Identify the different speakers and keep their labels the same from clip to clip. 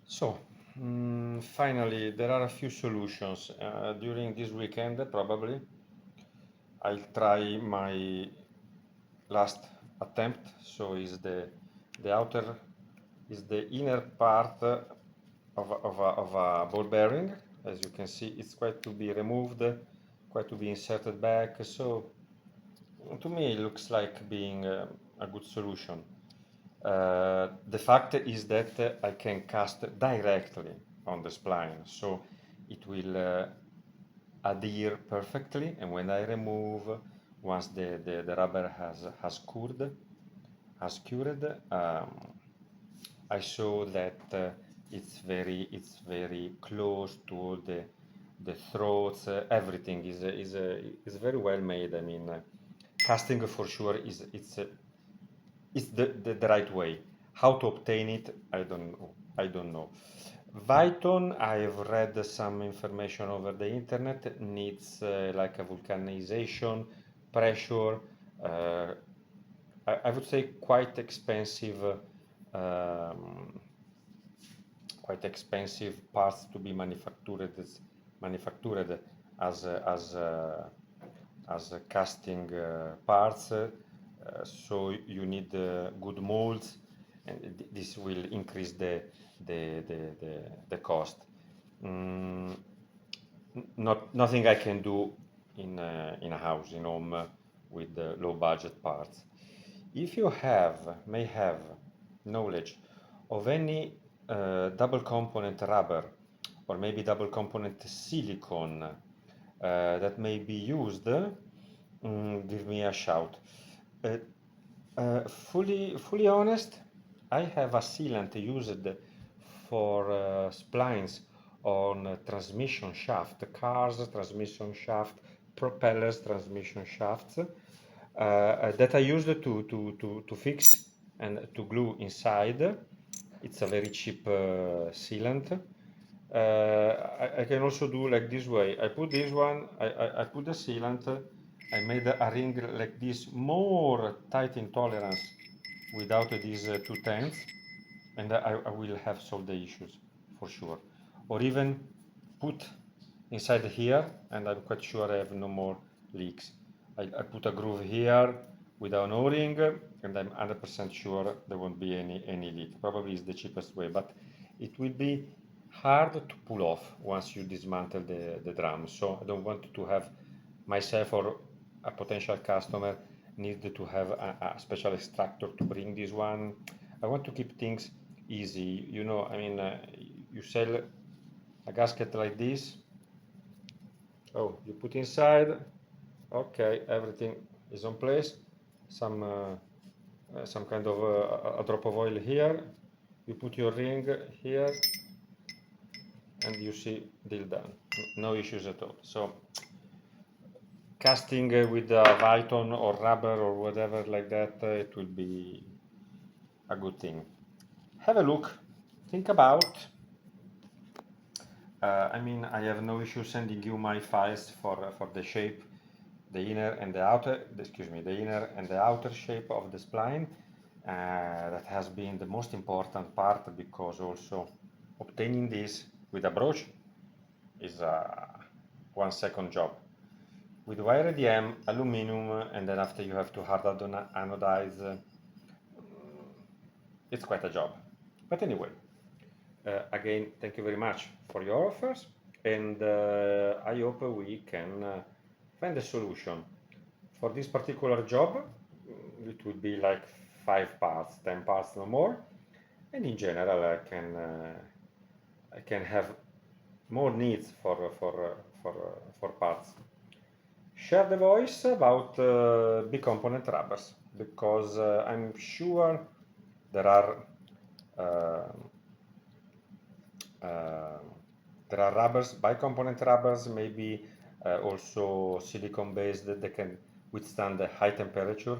Speaker 1: So, finally, there are a few solutions. During this weekend, probably, I'll try my last attempt. So, the outer is the inner part of a ball bearing. As you can see, it's quite to be removed, quite to be inserted back. So, to me, it looks like being a good solution. The fact is that I can cast directly on the spline, so it will adhere perfectly. And when I remove, once the rubber has cured, I saw that it's very close to the throats. Everything is very well made. I mean, casting for sure is the right way. How to obtain it, I don't know. I don't know. Viton, I've read some information over the internet, needs like a vulcanization, pressure, uh, I would say um, quite expensive parts to be manufactured as casting parts. So you need good molds, and this will increase the cost. Mm, nothing I can do in a house, in home, with low budget parts. If you may have knowledge of any double component rubber or maybe double component silicone that may be used, give me a shout. Uh, fully honest, I have a sealant used for splines on transmission shaft, cars, transmission shaft, propellers, transmission shafts, that I used to fix and to glue inside. It's a very cheap sealant. I can also do like this way. I put this one, I put the sealant, I made a ring like this, more tight in tolerance without these two tenths, and I will have solved the issues for sure. Or even put inside here, and I'm quite sure I have no more leaks. I put a groove here with an O-ring, and I'm 100% sure there won't be any leak. Probably is the cheapest way, but it will be hard to pull off once you dismantle the drum. So I don't want to have myself or a potential customer need to have a special extractor to bring this one. I want to keep things easy. I mean, you sell a gasket like this. Oh, you put inside. Okay, everything is on place. Some kind of a drop of oil here. You put your ring here, and you see, deal done. No issues at all. So casting with a Viton or rubber or whatever like that, it will be a good thing. Have a look, think about. I mean, I have no issue sending you my files for the shape, the inner and the outer, excuse me, the inner and the outer shape of the spline. That has been the most important part, because also obtaining this with a broach is a 1 second job. With wire EDM, aluminum, and then after you have to hard anodize, it's quite a job. But anyway, again, thank you very much for your offers, and I hope we can find a solution. For this particular job, it would be like 5 parts, 10 parts, no more. And in general, I can have more needs for parts. Share the voice about big component rubbers, because I'm sure there are uh, uh, there are rubbers, bicomponent rubbers, maybe also silicone based, that can withstand the high temperature.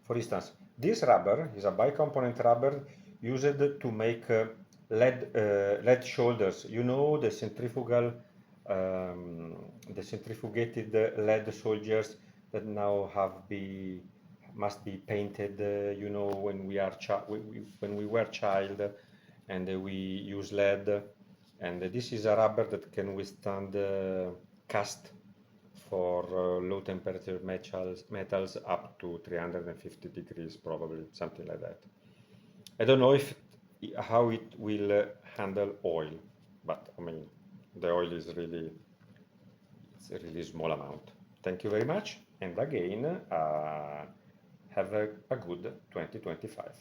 Speaker 1: For instance, this rubber is a bicomponent rubber used to make lead shoulders. You know, the centrifugated lead soldiers that now must be painted. When we were child, and we use lead, and this is a rubber that can withstand cast for low temperature metals up to 350 degrees, probably something like that. I don't know if how it will handle oil, but I mean the oil is really, it's a really small amount. Thank you very much, and again, have a good 2025.